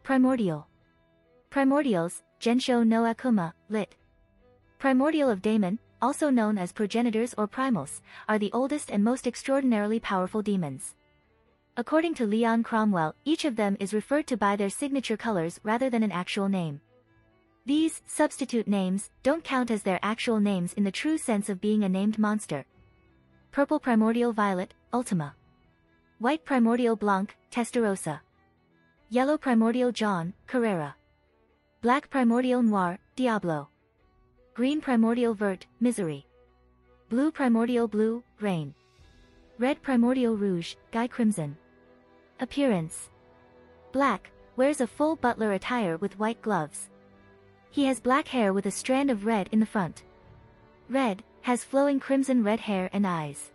Primordial. Primordials, Gensho no Akuma, lit. Primordial of Daemon, also known as progenitors or primals, are the oldest and most extraordinarily powerful demons. According to Leon Cromwell, each of them is referred to by their signature colors rather than an actual name. These substitute names don't count as their actual names in the true sense of being a named monster. Purple Primordial Violet, Ultima. White Primordial Blanc, Testarossa. Yellow Primordial Jaune, Carrera. Black Primordial Noir, Diablo. Green Primordial Vert, Misery. Blue Primordial Blue, Rain. Red Primordial Rouge, Guy Crimson. Appearance. Black, wears a full butler attire with white gloves. He has black hair with a strand of red in the front. Red, has flowing crimson red hair and eyes.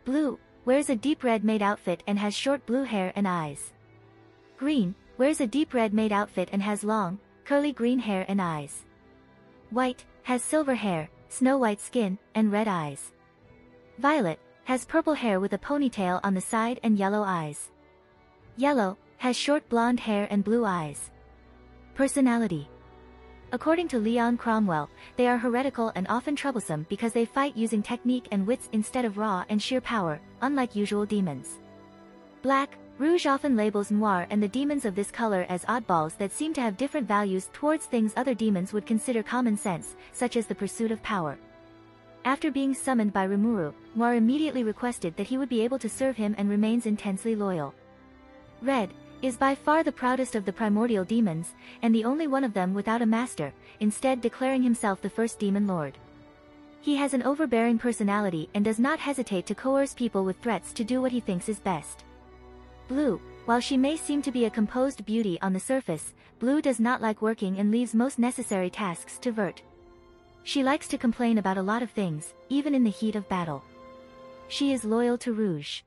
Blue, wears a deep red maid outfit and has short blue hair and eyes. Green, wears a deep red maid outfit and has long, curly green hair and eyes. White, has silver hair, snow white skin, and red eyes. Violet, has purple hair with a ponytail on the side and yellow eyes. Yellow, has short blonde hair and blue eyes. Personality. According to Leon Cromwell, they are heretical and often troublesome because they fight using technique and wits instead of raw and sheer power, unlike usual demons. Black, Rouge often labels Noir and the demons of this color as oddballs that seem to have different values towards things other demons would consider common sense, such as the pursuit of power. After being summoned by Rimuru, Noir immediately requested that he would be able to serve him and remains intensely loyal. Red, is by far the proudest of the primordial demons, and the only one of them without a master, instead declaring himself the first demon lord. He has an overbearing personality and does not hesitate to coerce people with threats to do what he thinks is best. Blue, while she may seem to be a composed beauty on the surface, Blue does not like working and leaves most necessary tasks to Vert. She likes to complain about a lot of things, even in the heat of battle. She is loyal to Rouge.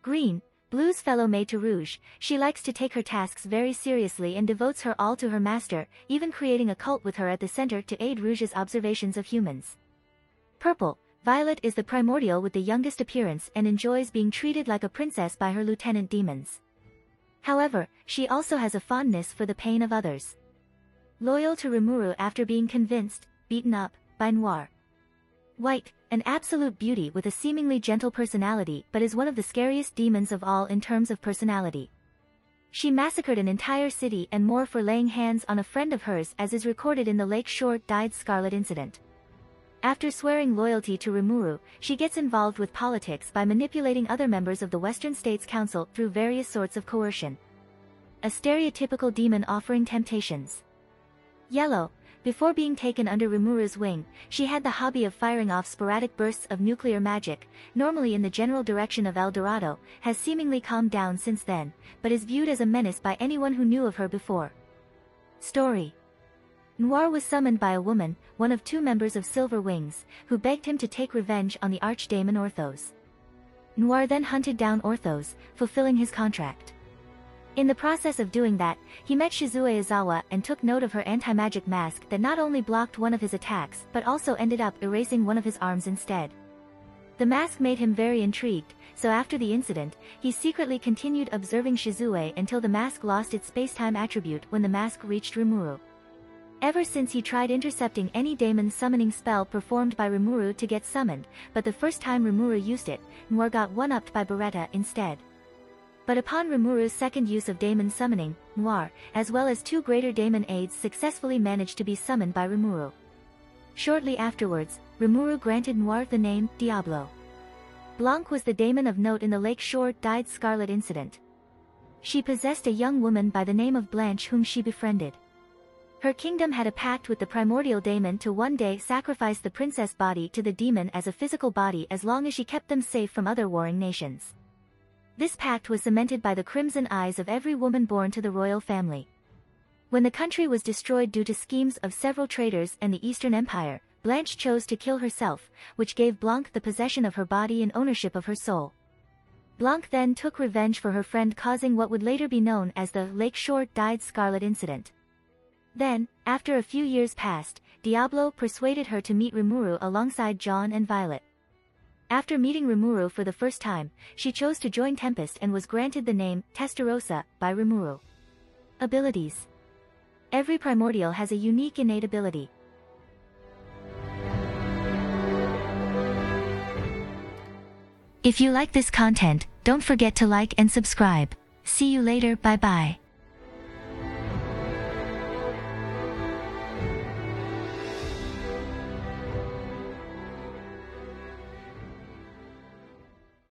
Green, Blue's fellow maid to Rouge, she likes to take her tasks very seriously and devotes her all to her master, even creating a cult with her at the center to aid Rouge's observations of humans. Purple, Violet is the primordial with the youngest appearance and enjoys being treated like a princess by her lieutenant demons. However, she also has a fondness for the pain of others. Loyal to Rimuru after being convinced, beaten up, by Noir. White, an absolute beauty with a seemingly gentle personality but is one of the scariest demons of all in terms of personality. She massacred an entire city and more for laying hands on a friend of hers, as is recorded in the Lake Shore dyed Scarlet incident. After swearing loyalty to Rimuru, she gets involved with politics by manipulating other members of the Western States Council through various sorts of coercion. A stereotypical demon offering temptations. Yellow, before being taken under Rimuru's wing, she had the hobby of firing off sporadic bursts of nuclear magic, normally in the general direction of El Dorado, has seemingly calmed down since then, but is viewed as a menace by anyone who knew of her before. Story. Noir was summoned by a woman, one of two members of Silver Wings, who begged him to take revenge on the archdemon Orthos. Noir then hunted down Orthos, fulfilling his contract. In the process of doing that, he met Shizue Izawa and took note of her anti-magic mask that not only blocked one of his attacks but also ended up erasing one of his arms instead. The mask made him very intrigued, so after the incident, he secretly continued observing Shizue until the mask lost its space-time attribute when the mask reached Rimuru. Ever since he tried intercepting any daemon summoning spell performed by Rimuru to get summoned, but the first time Rimuru used it, Noir got one-upped by Beretta instead. But upon Rimuru's second use of daemon summoning, Noir, as well as two greater daemon aides successfully managed to be summoned by Rimuru. Shortly afterwards, Rimuru granted Noir the name Diablo. Blanc was the daemon of note in the Lake Shore dyed Scarlet incident. She possessed a young woman by the name of Blanche whom she befriended. Her kingdom had a pact with the primordial daemon to one day sacrifice the princess body to the demon as a physical body as long as she kept them safe from other warring nations. This pact was cemented by the crimson eyes of every woman born to the royal family. When the country was destroyed due to schemes of several traitors and the Eastern Empire, Blanche chose to kill herself, which gave Blanc the possession of her body and ownership of her soul. Blanc then took revenge for her friend, causing what would later be known as the Lake Shore dyed Scarlet incident. Then, after a few years passed, Diablo persuaded her to meet Rimuru alongside John and Violet. After meeting Rimuru for the first time, she chose to join Tempest and was granted the name Testarossa by Rimuru. Abilities. Every Primordial has a unique innate ability. If you like this content, don't forget to like and subscribe. See you later, bye bye.